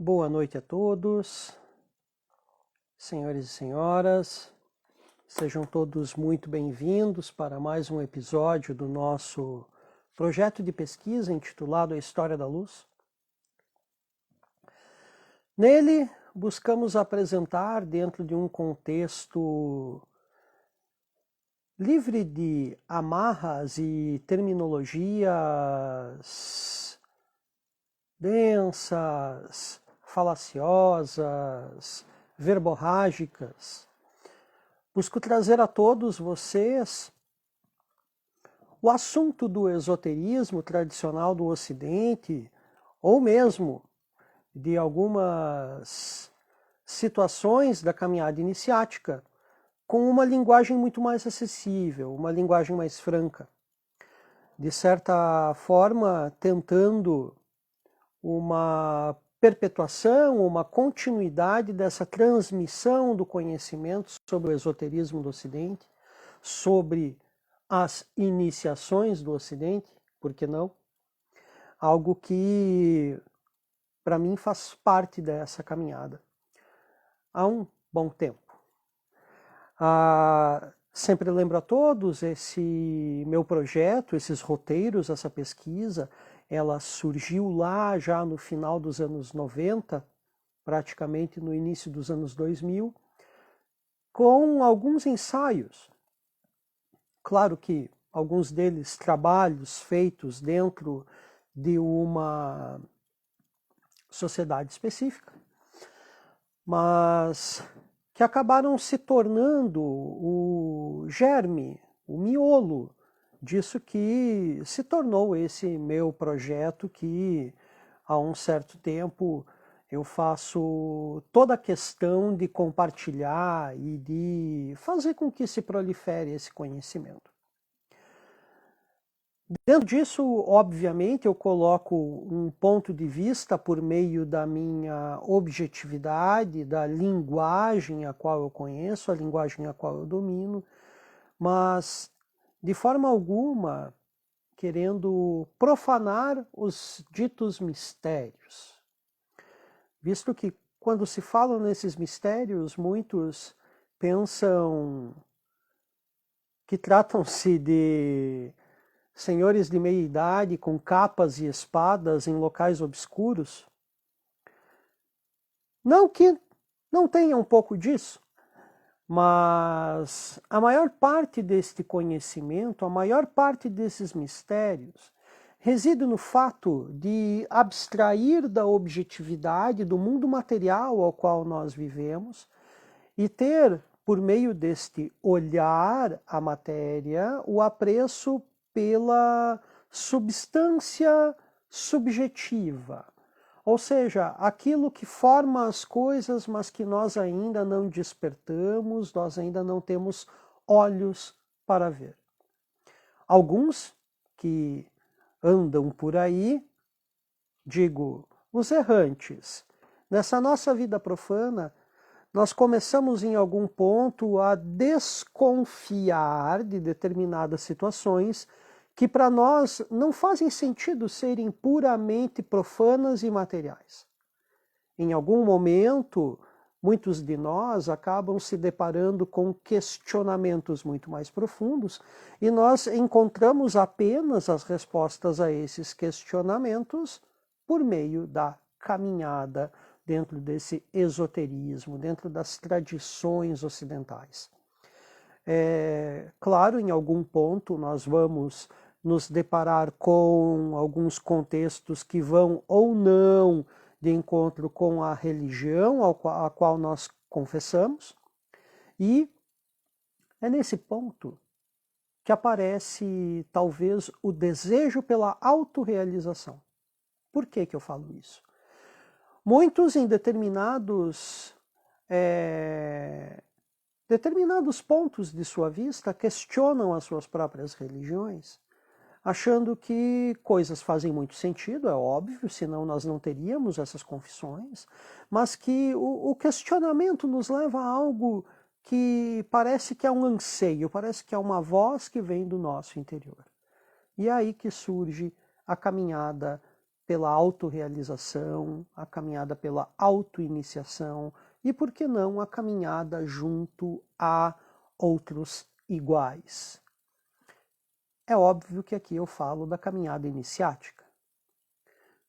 Boa noite a todos, senhores e senhoras, sejam todos muito bem-vindos para mais um episódio do nosso projeto de pesquisa intitulado A História da Luz. Nele, buscamos apresentar, dentro de um contexto livre de amarras e terminologias densas, falaciosas, verborrágicas, busco trazer a todos vocês o assunto do esoterismo tradicional do Ocidente, ou mesmo de algumas situações da caminhada iniciática, com uma linguagem muito mais acessível, uma linguagem mais franca. De certa forma, tentando uma perpetuação, uma continuidade dessa transmissão do conhecimento sobre o esoterismo do Ocidente, sobre as iniciações do Ocidente, por que não? Algo que, para mim, faz parte dessa caminhada há um bom tempo. Sempre lembro a todos, esse meu projeto, esses roteiros, essa pesquisa, ela surgiu lá já no final dos anos 90, praticamente no início dos anos 2000, com alguns ensaios. Claro que alguns deles trabalhos feitos dentro de uma sociedade específica, mas que acabaram se tornando o germe, o miolo disso que se tornou esse meu projeto que há um certo tempo eu faço toda a questão de compartilhar e de fazer com que se prolifere esse conhecimento. Dentro disso, obviamente, eu coloco um ponto de vista por meio da minha objetividade, da linguagem a qual eu conheço, a linguagem a qual eu domino, mas de forma alguma querendo profanar os ditos mistérios. Visto que quando se fala nesses mistérios, muitos pensam que tratam-se de senhores de meia idade com capas e espadas em locais obscuros. Não que não tenha um pouco disso, mas a maior parte deste conhecimento, a maior parte desses mistérios, reside no fato de abstrair da objetividade do mundo material ao qual nós vivemos e ter, por meio deste olhar à matéria, o apreço pela substância subjetiva, ou seja, aquilo que forma as coisas, mas que nós ainda não despertamos, nós ainda não temos olhos para ver. Alguns que andam por aí, digo, os errantes, nessa nossa vida profana, nós começamos em algum ponto a desconfiar de determinadas situações que para nós não fazem sentido serem puramente profanas e materiais. Em algum momento, muitos de nós acabam se deparando com questionamentos muito mais profundos e nós encontramos apenas as respostas a esses questionamentos por meio da caminhada dentro desse esoterismo, dentro das tradições ocidentais. Claro, em algum ponto nós vamos nos deparar com alguns contextos que vão ou não de encontro com a religião a qual nós confessamos, e é nesse ponto que aparece talvez o desejo pela autorrealização. Por que eu falo isso? Muitos em determinados pontos de sua vista questionam as suas próprias religiões, achando que coisas fazem muito sentido, é óbvio, senão nós não teríamos essas confissões, mas que o questionamento nos leva a algo que parece que é um anseio, parece que é uma voz que vem do nosso interior. E é aí que surge a caminhada pela autorrealização, a caminhada pela autoiniciação e, por que não, a caminhada junto a outros iguais. É óbvio que aqui eu falo da caminhada iniciática.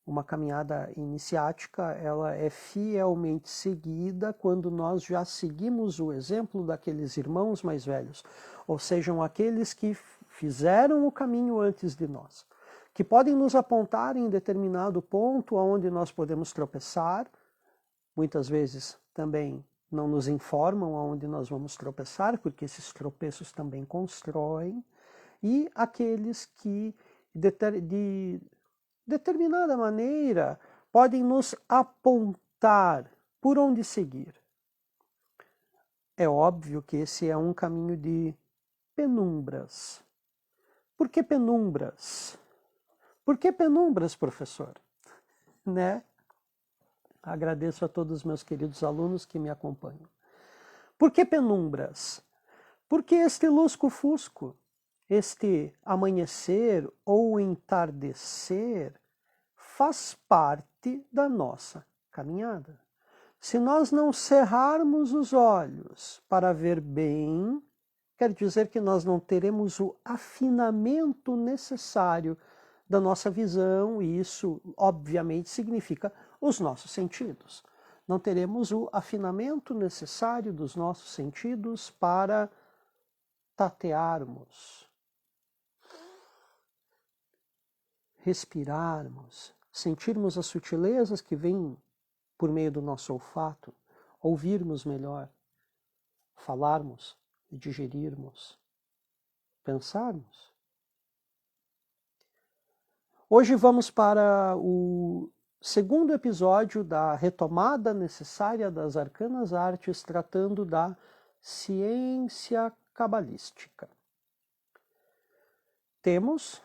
Uma caminhada iniciática, ela é fielmente seguida quando nós já seguimos o exemplo daqueles irmãos mais velhos, ou sejam aqueles que fizeram o caminho antes de nós, que podem nos apontar em determinado ponto aonde nós podemos tropeçar, muitas vezes também não nos informam aonde nós vamos tropeçar, porque esses tropeços também constroem, e aqueles que de determinada maneira podem nos apontar por onde seguir. É óbvio que esse é um caminho de penumbras. Por que penumbras? Por que penumbras, professor? Né? Agradeço a todos os meus queridos alunos que me acompanham. Por que penumbras? Porque este lusco-fusco, este amanhecer ou entardecer, faz parte da nossa caminhada. Se nós não cerrarmos os olhos para ver bem, quer dizer que nós não teremos o afinamento necessário da nossa visão, e isso, obviamente, significa os nossos sentidos. Não teremos o afinamento necessário dos nossos sentidos para tatearmos, respirarmos, sentirmos as sutilezas que vêm por meio do nosso olfato, ouvirmos melhor, falarmos, digerirmos, pensarmos. Hoje vamos para o segundo episódio da retomada necessária das arcanas artes, tratando da ciência cabalística. Temos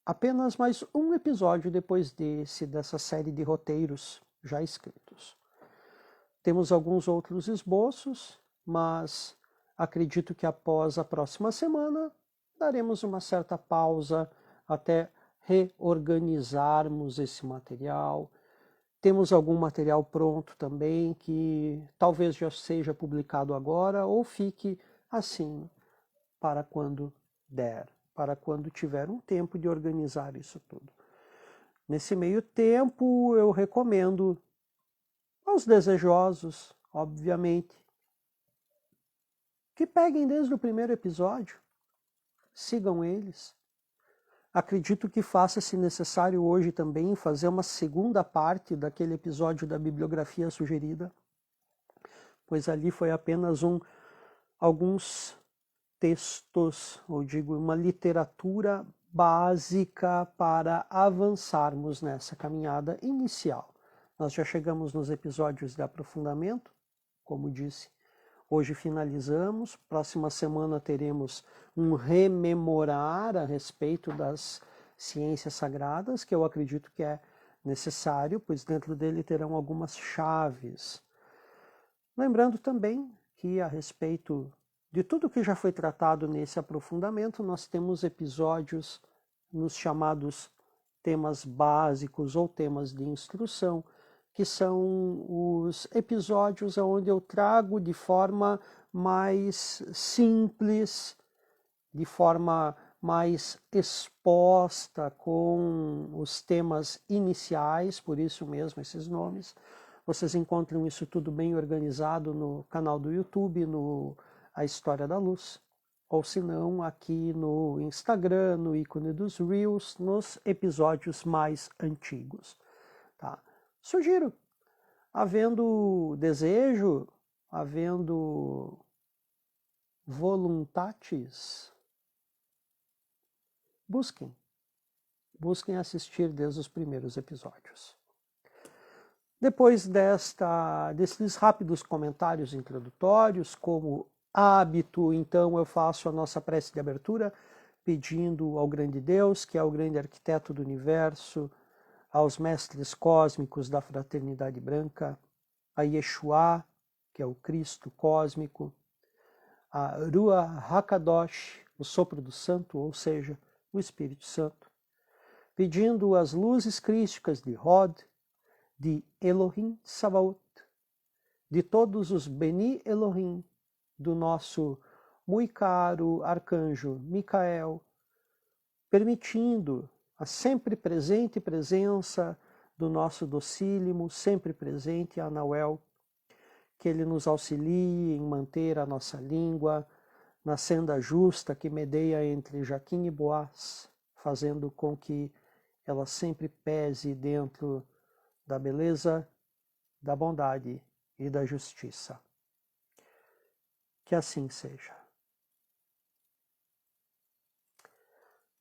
apenas mais um episódio depois dessa série de roteiros já escritos. Temos alguns outros esboços, mas acredito que após a próxima semana daremos uma certa pausa até reorganizarmos esse material. Temos algum material pronto também que talvez já seja publicado agora ou fique assim para quando der, para quando tiver um tempo de organizar isso tudo. Nesse meio tempo, eu recomendo aos desejosos, obviamente, que peguem desde o primeiro episódio, sigam eles. Acredito que faça-se necessário hoje também fazer uma segunda parte daquele episódio da bibliografia sugerida, pois ali foi apenas alguns textos, ou digo, uma literatura básica para avançarmos nessa caminhada inicial. Nós já chegamos nos episódios de aprofundamento, como disse. Hoje finalizamos, próxima semana teremos um rememorar a respeito das ciências sagradas, que eu acredito que é necessário, pois dentro dele terão algumas chaves. Lembrando também que a respeito de tudo que já foi tratado nesse aprofundamento, nós temos episódios nos chamados temas básicos ou temas de instrução, que são os episódios onde eu trago de forma mais simples, de forma mais exposta, com os temas iniciais, por isso mesmo esses nomes. Vocês encontram isso tudo bem organizado no canal do YouTube, no A História da Luz, ou se não, aqui no Instagram, no ícone dos Reels, nos episódios mais antigos. Tá? Sugiro, havendo desejo, havendo voluntates, busquem assistir desde os primeiros episódios. Depois desses rápidos comentários introdutórios, como hábito, então eu faço a nossa prece de abertura, pedindo ao grande Deus, que é o grande arquiteto do universo, aos mestres cósmicos da Fraternidade Branca, a Yeshua, que é o Cristo cósmico, a Ruach HaKadosh, o sopro do Santo, ou seja, o Espírito Santo, pedindo as luzes crísticas de Hod, de Elohim Sabaoth, de todos os Beni Elohim, do nosso muito caro arcanjo Micael, permitindo a sempre presente presença do nosso docílimo, sempre presente Anauel, que ele nos auxilie em manter a nossa língua na senda justa que medeia entre Jaquim e Boaz, fazendo com que ela sempre pese dentro da beleza, da bondade e da justiça. Que assim seja.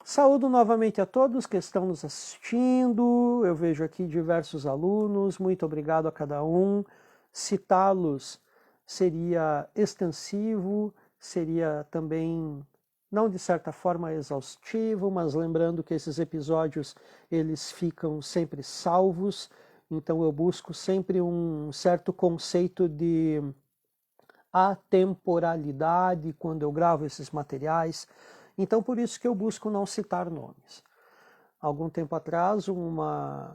Saúdo novamente a todos que estão nos assistindo. Eu vejo aqui diversos alunos. Muito obrigado a cada um. Citá-los seria extensivo, seria também, não de certa forma exaustivo, mas lembrando que esses episódios eles ficam sempre salvos. Então eu busco sempre um certo conceito de atemporalidade quando eu gravo esses materiais. Então por isso que eu busco não citar nomes. Algum tempo atrás,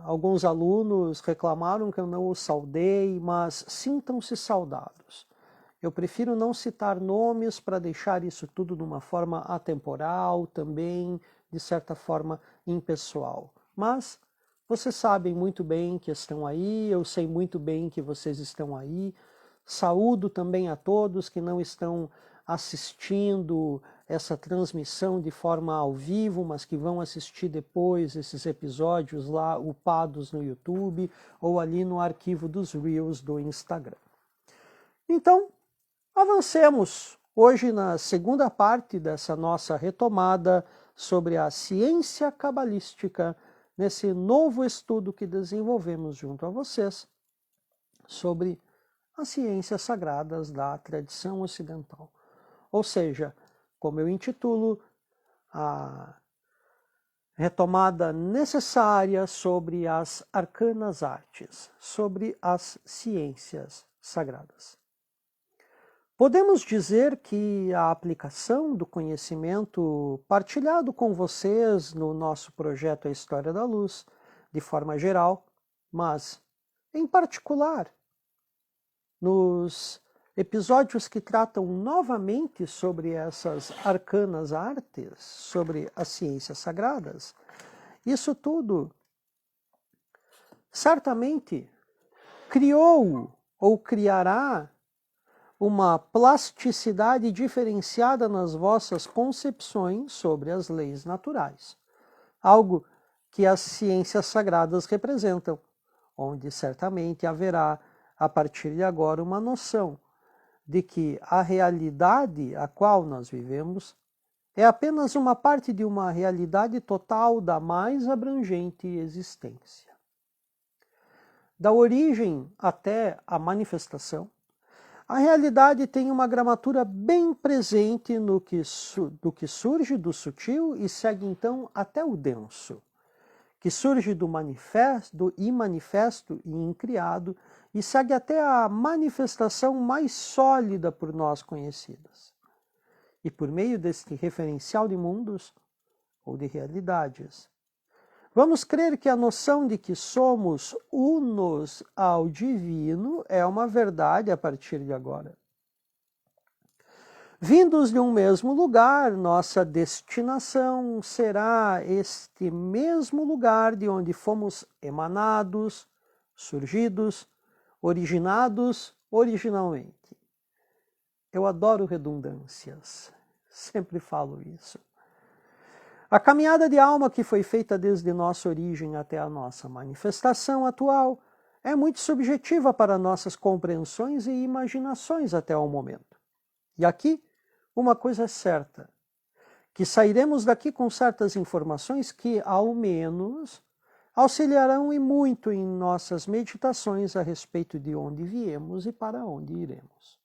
alguns alunos reclamaram que eu não os saudei, mas sintam-se saudados. Eu prefiro não citar nomes para deixar isso tudo de uma forma atemporal, também, de certa forma, impessoal. Mas vocês sabem muito bem que estão aí, eu sei muito bem que vocês estão aí. Saúdo também a todos que não estão assistindo essa transmissão de forma ao vivo, mas que vão assistir depois esses episódios lá upados no YouTube ou ali no arquivo dos Reels do Instagram. Então, avancemos hoje na segunda parte dessa nossa retomada sobre a ciência cabalística, nesse novo estudo que desenvolvemos junto a vocês sobre as ciências sagradas da tradição ocidental. Ou seja, como eu intitulo, a retomada necessária sobre as arcanas artes, sobre as ciências sagradas. Podemos dizer que a aplicação do conhecimento partilhado com vocês no nosso projeto A História da Luz, de forma geral, mas em particular nos episódios que tratam novamente sobre essas arcanas artes, sobre as ciências sagradas, isso tudo certamente criou ou criará uma plasticidade diferenciada nas vossas concepções sobre as leis naturais, algo que as ciências sagradas representam, onde certamente haverá, a partir de agora, uma noção de que a realidade a qual nós vivemos é apenas uma parte de uma realidade total da mais abrangente existência. Da origem até a manifestação, a realidade tem uma gramatura bem presente do que surge do sutil e segue então até o denso, que surge do manifesto, do imanifesto e incriado, e segue até a manifestação mais sólida por nós conhecidas. E por meio deste referencial de mundos, ou de realidades, vamos crer que a noção de que somos unos ao divino é uma verdade a partir de agora. Vindos de um mesmo lugar, nossa destinação será este mesmo lugar de onde fomos emanados, surgidos, originados originalmente. Eu adoro redundâncias, sempre falo isso. A caminhada de alma que foi feita desde nossa origem até a nossa manifestação atual é muito subjetiva para nossas compreensões e imaginações até o momento. E aqui, uma coisa é certa, que sairemos daqui com certas informações que, ao menos, auxiliarão e muito em nossas meditações a respeito de onde viemos e para onde iremos.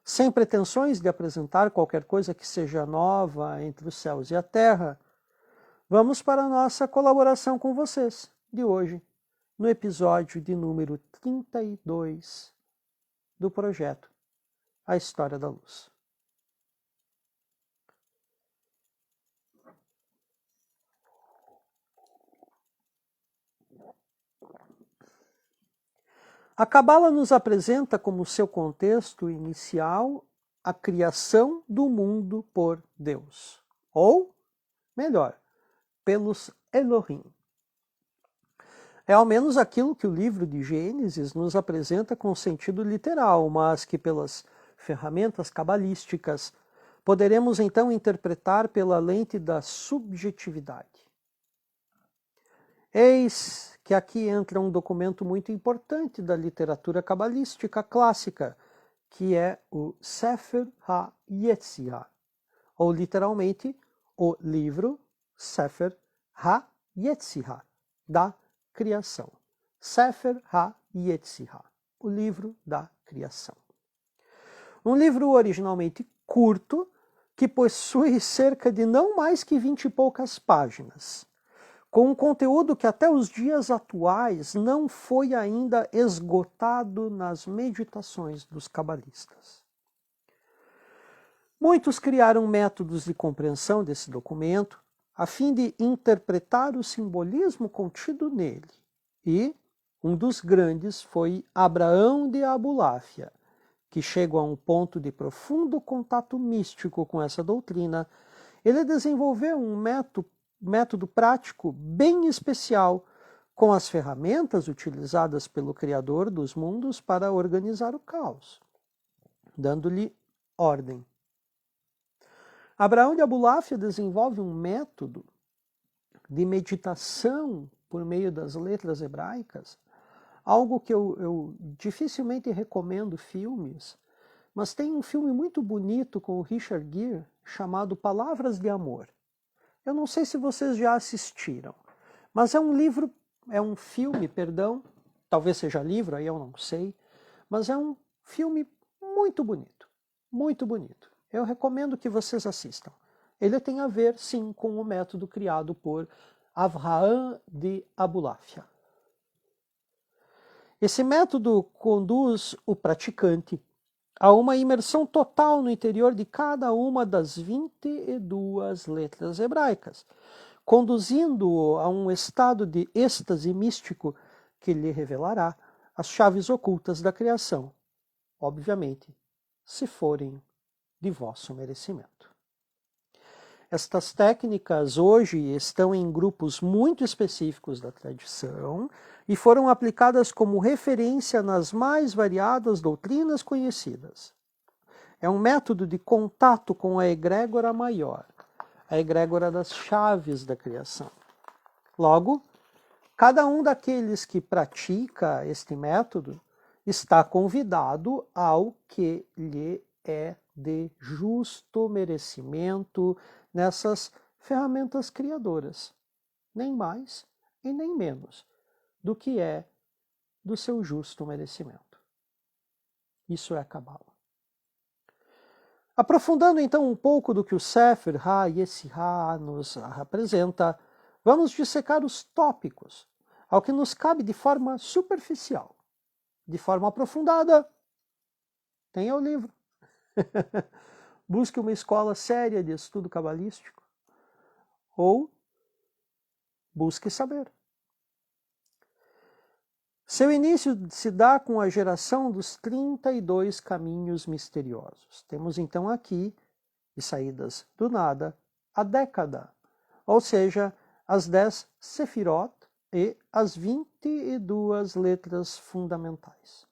Sem pretensões de apresentar qualquer coisa que seja nova entre os céus e a terra, vamos para a nossa colaboração com vocês de hoje, no episódio de número 32 do projeto A História da Luz. A Cabala nos apresenta como seu contexto inicial a criação do mundo por Deus, ou, melhor, pelos Elohim. É ao menos aquilo que o livro de Gênesis nos apresenta com sentido literal, mas que pelas ferramentas cabalísticas poderemos então interpretar pela lente da subjetividade. Eis que aqui entra um documento muito importante da literatura cabalística clássica, que é o Sefer HaYetzirah, ou literalmente o livro Sefer HaYetzirah, da criação. Sefer HaYetzirah, o livro da criação. Um livro originalmente curto, que possui cerca de não mais que 20 e poucas páginas, com um conteúdo que até os dias atuais não foi ainda esgotado nas meditações dos cabalistas. Muitos criaram métodos de compreensão desse documento a fim de interpretar o simbolismo contido nele, e um dos grandes foi Abraão de Abulafia, que chegou a um ponto de profundo contato místico com essa doutrina. Ele desenvolveu um método prático bem especial com as ferramentas utilizadas pelo Criador dos mundos para organizar o caos, dando-lhe ordem. Abraão de Abulafia desenvolve um método de meditação por meio das letras hebraicas, algo que eu dificilmente recomendo filmes, mas tem um filme muito bonito com o Richard Gere chamado Palavras de Amor. Eu não sei se vocês já assistiram, mas é um filme, talvez seja livro, aí eu não sei, mas é um filme muito bonito, muito bonito. Eu recomendo que vocês assistam. Ele tem a ver, sim, com o método criado por Avraham de Abulafia. Esse método conduz o praticante a uma imersão total no interior de cada uma das 22 letras hebraicas, conduzindo-o a um estado de êxtase místico que lhe revelará as chaves ocultas da criação, obviamente, se forem de vosso merecimento. Estas técnicas hoje estão em grupos muito específicos da tradição e foram aplicadas como referência nas mais variadas doutrinas conhecidas. É um método de contato com a egrégora maior, a egrégora das chaves da criação. Logo, cada um daqueles que pratica este método está convidado ao que lhe é de justo merecimento nessas ferramentas criadoras, nem mais e nem menos do que é do seu justo merecimento. Isso é a Cabala. Aprofundando então um pouco do que o Sefer HaYetzirah nos apresenta, vamos dissecar os tópicos, ao que nos cabe de forma superficial. De forma aprofundada, tenha o livro. Busque uma escola séria de estudo cabalístico ou busque saber. Seu início se dá com a geração dos 32 caminhos misteriosos. Temos então aqui, de saídas do nada, a década, ou seja, as 10 sefirot e as 22 letras fundamentais.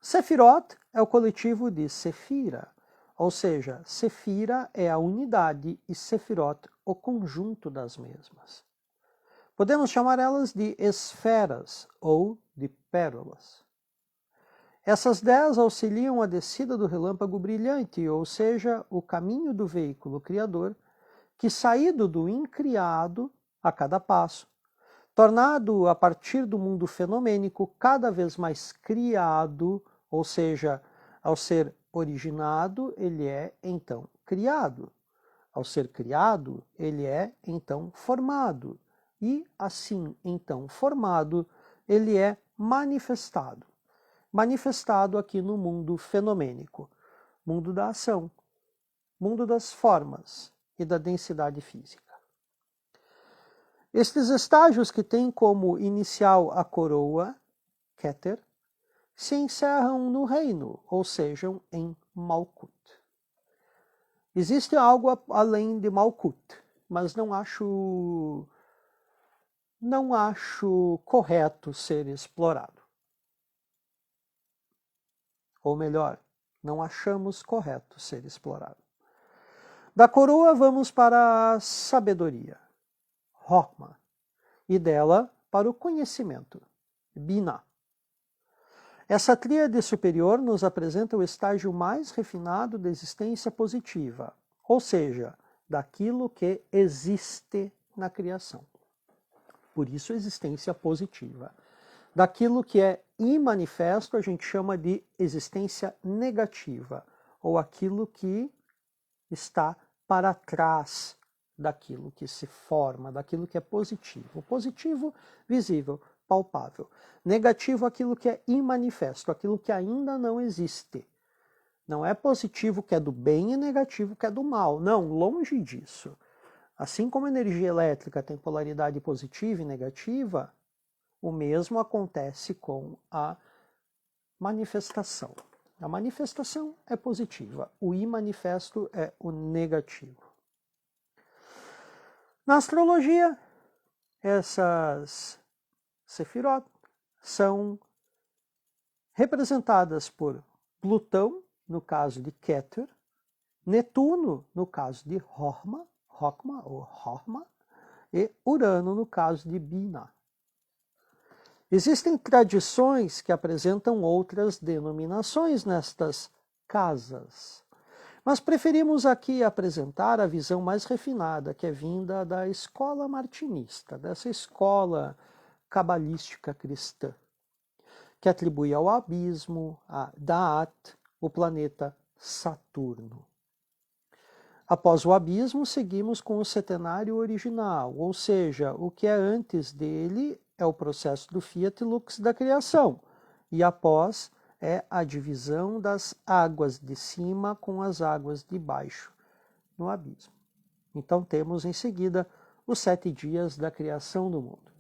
Sefirot é o coletivo de Sefira, ou seja, Sefira é a unidade e Sefirot o conjunto das mesmas. Podemos chamar elas de esferas ou de pérolas. Essas 10 auxiliam a descida do relâmpago brilhante, ou seja, o caminho do veículo criador, que saído do incriado a cada passo, tornado a partir do mundo fenomênico cada vez mais criado, ou seja, ao ser originado, ele é então criado. Ao ser criado, ele é então formado. E, assim, então, formado, ele é manifestado. Manifestado aqui no mundo fenomênico, mundo da ação, mundo das formas e da densidade física. Estes estágios que têm como inicial a coroa, Keter, se encerram no reino, ou sejam, em Malkut. Existe algo além de Malkut, mas não acho correto ser explorado. Ou melhor, não achamos correto ser explorado. Da coroa vamos para a sabedoria, Chokhmah, e dela para o conhecimento, Binah. Essa tríade superior nos apresenta o estágio mais refinado da existência positiva, ou seja, daquilo que existe na criação. Por isso, existência positiva. Daquilo que é imanifesto, a gente chama de existência negativa, ou aquilo que está para trás daquilo que se forma, daquilo que é positivo. Positivo, visível, palpável. Negativo, aquilo que é imanifesto, aquilo que ainda não existe. Não é positivo que é do bem e negativo que é do mal. Não, longe disso. Assim como a energia elétrica tem polaridade positiva e negativa, o mesmo acontece com a manifestação. A manifestação é positiva, o imanifesto é o negativo. Na astrologia, essas Sefirot são representadas por Plutão, no caso de Keter, Netuno, no caso de Chokhmah, e Urano, no caso de Binah. Existem tradições que apresentam outras denominações nestas casas, mas preferimos aqui apresentar a visão mais refinada, que é vinda da escola martinista, dessa escola cabalística cristã, que atribui ao abismo, a Da'at, o planeta Saturno. Após o abismo, seguimos com o setenário original, ou seja, o que é antes dele é o processo do Fiat Lux da criação, e após é a divisão das águas de cima com as águas de baixo no abismo. Então temos em seguida os 7 dias da criação do mundo.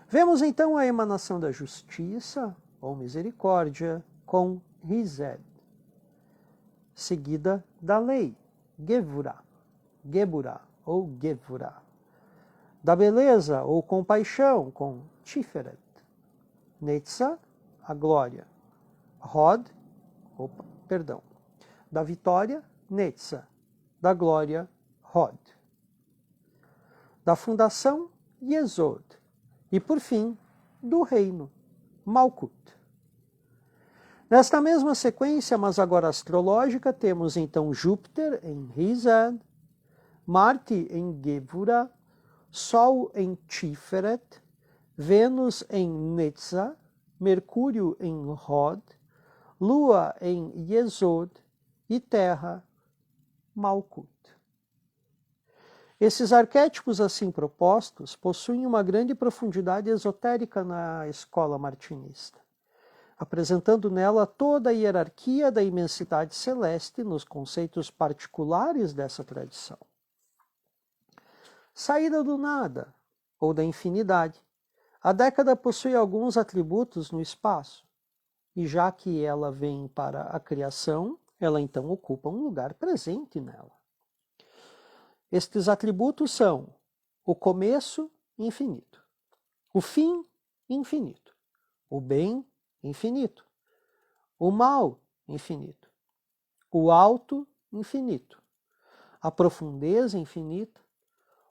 Vemos então a emanação da justiça, ou misericórdia, com Hesed, seguida da lei, Geburah, ou Gevurah, da beleza, ou compaixão, com Tiferet, Netzah, a glória, da vitória, Netzah, da glória, Hod, da fundação, Yesod, e por fim, do reino, Malkut. Nesta mesma sequência, mas agora astrológica, temos então Júpiter em Hesed, Marte em Gevurah, Sol em Tiferet, Vênus em Netzah, Mercúrio em Hod, Lua em Yesod e Terra, Malkut. Esses arquétipos assim propostos possuem uma grande profundidade esotérica na escola martinista, apresentando nela toda a hierarquia da imensidade celeste nos conceitos particulares dessa tradição. Saída do nada, ou da infinidade, a década possui alguns atributos no espaço, e já que ela vem para a criação, ela então ocupa um lugar presente nela. Estes atributos são o começo infinito, o fim infinito, o bem infinito, o mal infinito, o alto infinito, a profundeza infinita,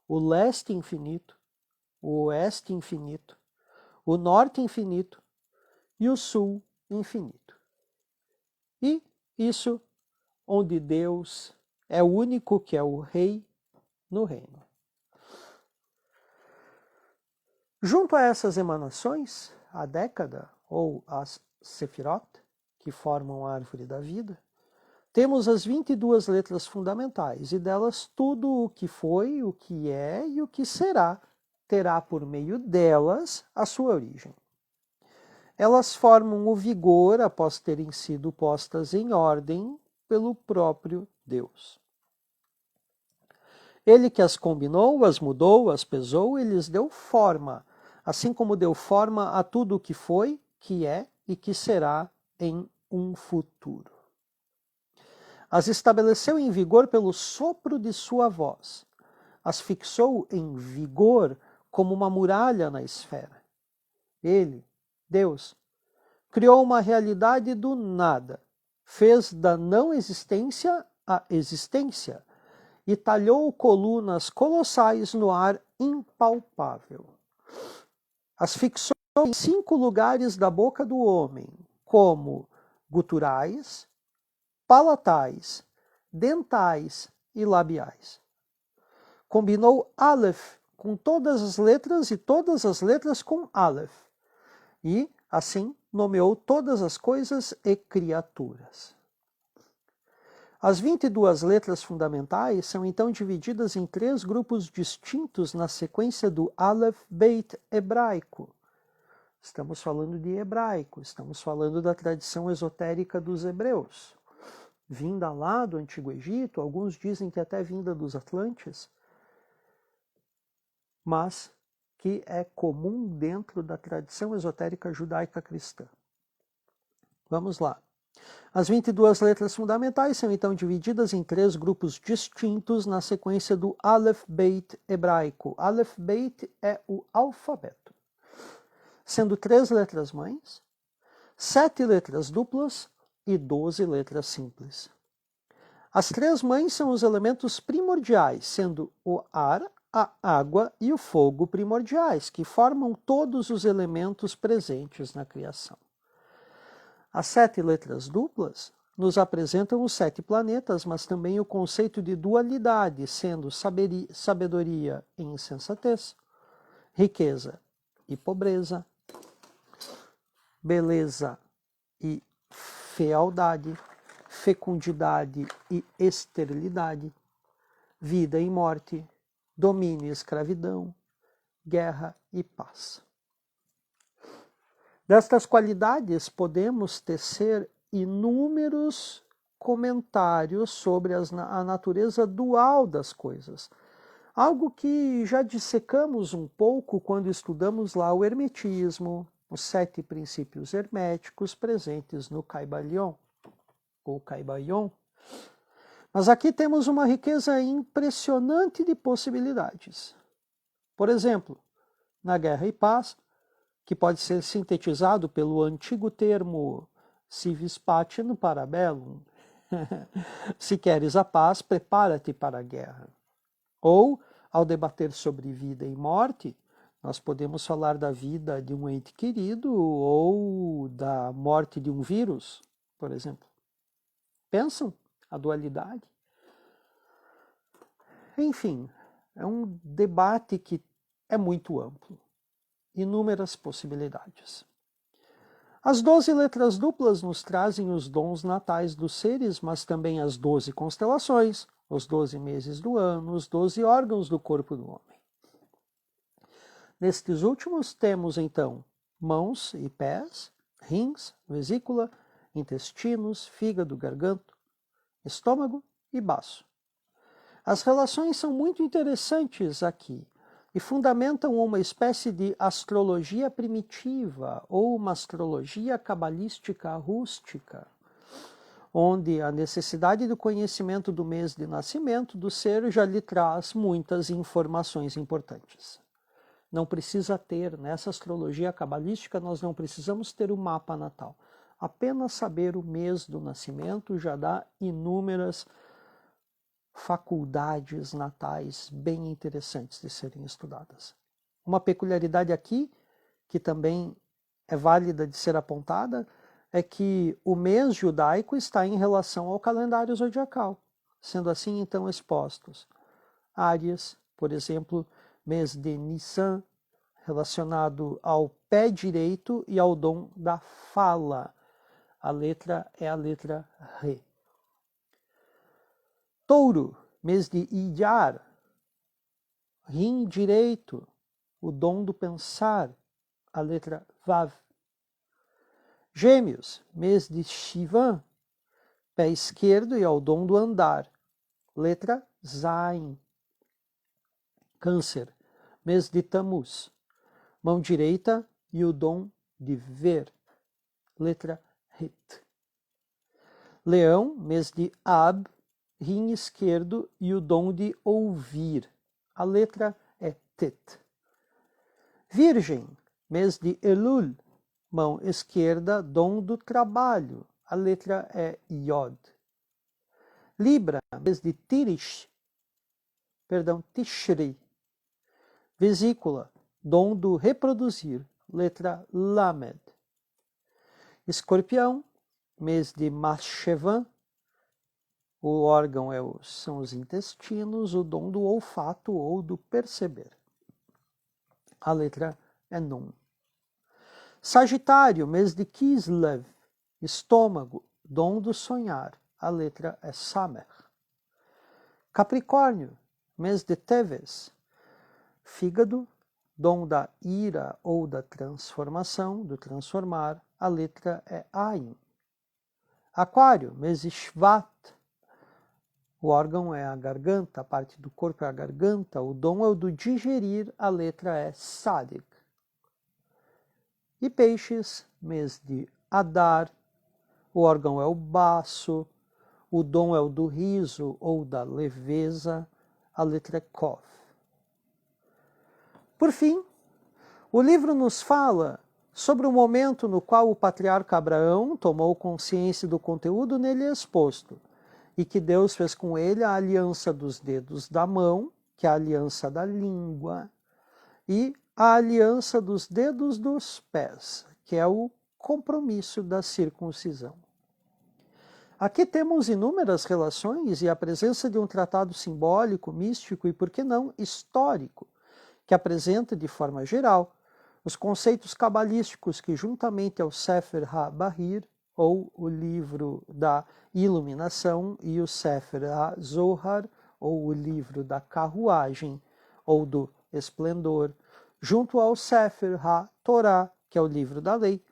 o leste infinito, o oeste infinito, o norte infinito e o sul infinito. E isso onde Deus é o único que é o rei no reino. Junto a essas emanações, a década, ou as Sefirot, que formam a árvore da vida, temos as 22 letras fundamentais, e delas tudo o que foi, o que é e o que será, terá por meio delas a sua origem. Elas formam o vigor após terem sido postas em ordem pelo próprio Deus. Ele que as combinou, as mudou, as pesou e lhes deu forma, assim como deu forma a tudo o que foi, que é e que será em um futuro. As estabeleceu em vigor pelo sopro de sua voz. As fixou em vigor como uma muralha na esfera. Ele, Deus, criou uma realidade do nada, fez da não existência a existência e talhou colunas colossais no ar impalpável. As fixou em 5 lugares da boca do homem, como guturais, palatais, dentais e labiais. Combinou Aleph com todas as letras e todas as letras com Aleph. E, assim, nomeou todas as coisas e criaturas. As 22 letras fundamentais são então divididas em 3 grupos distintos na sequência do Aleph Beit hebraico. Estamos falando de hebraico, estamos falando da tradição esotérica dos hebreus. Vinda lá do Antigo Egito, alguns dizem que até vinda dos Atlantes, mas que é comum dentro da tradição esotérica judaica cristã. Vamos lá. As 22 letras fundamentais são então divididas em 3 grupos distintos na sequência do Aleph Beit hebraico. Aleph Beit é o alfabeto, sendo 3 letras mães, 7 letras duplas e 12 letras simples. As 3 mães são os elementos primordiais, sendo o ar, a água e o fogo primordiais, que formam todos os elementos presentes na criação. As 7 letras duplas nos apresentam os 7 planetas, mas também o conceito de dualidade, sendo sabedoria e insensatez, riqueza e pobreza, beleza e fealdade, fecundidade e esterilidade, vida e morte, domínio e escravidão, guerra e paz. Destas qualidades podemos tecer inúmeros comentários sobre a natureza dual das coisas, algo que já dissecamos um pouco quando estudamos lá o hermetismo, os 7 princípios herméticos presentes no Kybalion, ou Kybalion. Mas aqui temos uma riqueza impressionante de possibilidades. Por exemplo, na Guerra e Paz, que pode ser sintetizado pelo antigo termo si vis pacem para bellum. Se queres a paz, prepara-te para a guerra. Ou, ao debater sobre vida e morte, nós podemos falar da vida de um ente querido ou da morte de um vírus, por exemplo. Pensam a dualidade? Enfim, é um debate que é muito amplo. Inúmeras possibilidades. As 12 letras duplas nos trazem os dons natais dos seres, mas também as 12 constelações, os 12 meses do ano, os 12 órgãos do corpo do homem. Nestes últimos temos, então, mãos e pés, rins, vesícula, intestinos, fígado, garganta, estômago e baço. As relações são muito interessantes aqui e fundamentam uma espécie de astrologia primitiva ou uma astrologia cabalística rústica, onde a necessidade do conhecimento do mês de nascimento do ser já lhe traz muitas informações importantes. Não precisa ter, nessa astrologia cabalística, nós não precisamos ter o mapa natal. Apenas saber o mês do nascimento já dá inúmeras faculdades natais bem interessantes de serem estudadas. Uma peculiaridade aqui, que também é válida de ser apontada, é que o mês judaico está em relação ao calendário zodiacal, sendo assim então expostos Áries, por exemplo, mês de Nissan, relacionado ao pé direito e ao dom da fala. A letra é a letra Re. Touro, mês de Iyar, rim direito, o dom do pensar, a letra Vav. Gêmeos, mês de Shivan, pé esquerdo e ao dom do andar, letra Zain. Câncer, mês de Tammuz, mão direita, e o dom de ver, letra Het. Leão, mês de Ab, rim esquerdo e o dom de ouvir, a letra é Tet. Virgem, mês de Elul, mão esquerda, dom do trabalho, a letra é Yod. Libra, mês de Tishri, vesícula, dom do reproduzir, letra Lamed. Escorpião, mês de Mashevan, o órgão são os intestinos, o dom do olfato ou do perceber. A letra é Nun. Sagitário, mês de Kislev, estômago, dom do sonhar, a letra é Samer. Capricórnio, mês de Teves, fígado, dom da ira ou da transformação, do transformar, a letra é Ain. Aquário, mês de Shvat, o órgão é a garganta, a parte do corpo é a garganta, o dom é o do digerir, a letra é Sadik. E Peixes, mês de Adar, o órgão é o baço, o dom é o do riso ou da leveza, a letra é Kov. Por fim, o livro nos fala sobre o momento no qual o patriarca Abraão tomou consciência do conteúdo nele exposto, e que Deus fez com ele a aliança dos dedos da mão, que é a aliança da língua, e a aliança dos dedos dos pés, que é o compromisso da circuncisão. Aqui temos inúmeras relações e a presença de um tratado simbólico, místico e, por que não, histórico, que apresenta de forma geral os conceitos cabalísticos que, juntamente ao Sefer HaBahir, ou o livro da iluminação, e o Sefer HaZohar, ou o livro da carruagem, ou do esplendor, junto ao Sefer HaTorá, que é o livro da lei,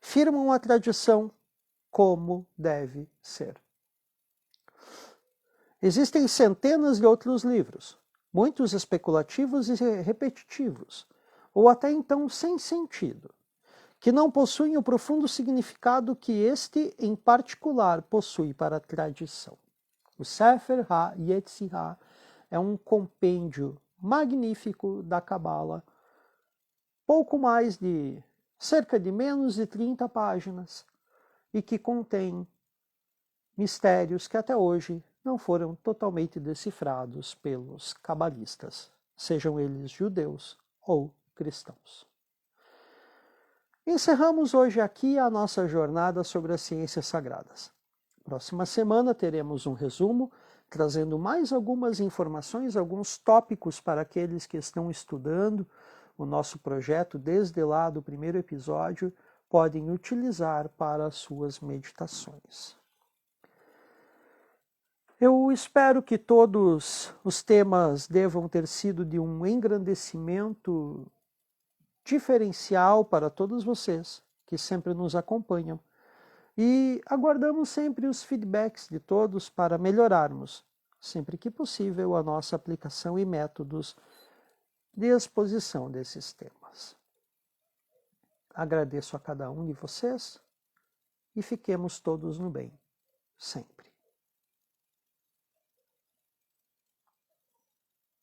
firmam a tradição como deve ser. Existem centenas de outros livros, muitos especulativos e repetitivos, ou até então sem sentido, que não possuem o profundo significado que este, em particular, possui para a tradição. O Sefer HaYetzirah é um compêndio magnífico da Cabala, cerca de menos de 30 páginas, e que contém mistérios que até hoje não foram totalmente decifrados pelos cabalistas, sejam eles judeus ou cristãos. Encerramos hoje aqui a nossa jornada sobre as ciências sagradas. Próxima semana teremos um resumo, trazendo mais algumas informações, alguns tópicos para aqueles que estão estudando o nosso projeto desde lá do primeiro episódio, podem utilizar para as suas meditações. Eu espero que todos os temas devam ter sido de um engrandecimento diferencial para todos vocês que sempre nos acompanham. E aguardamos sempre os feedbacks de todos para melhorarmos, sempre que possível, a nossa aplicação e métodos de exposição desses temas. Agradeço a cada um de vocês e fiquemos todos no bem, sempre.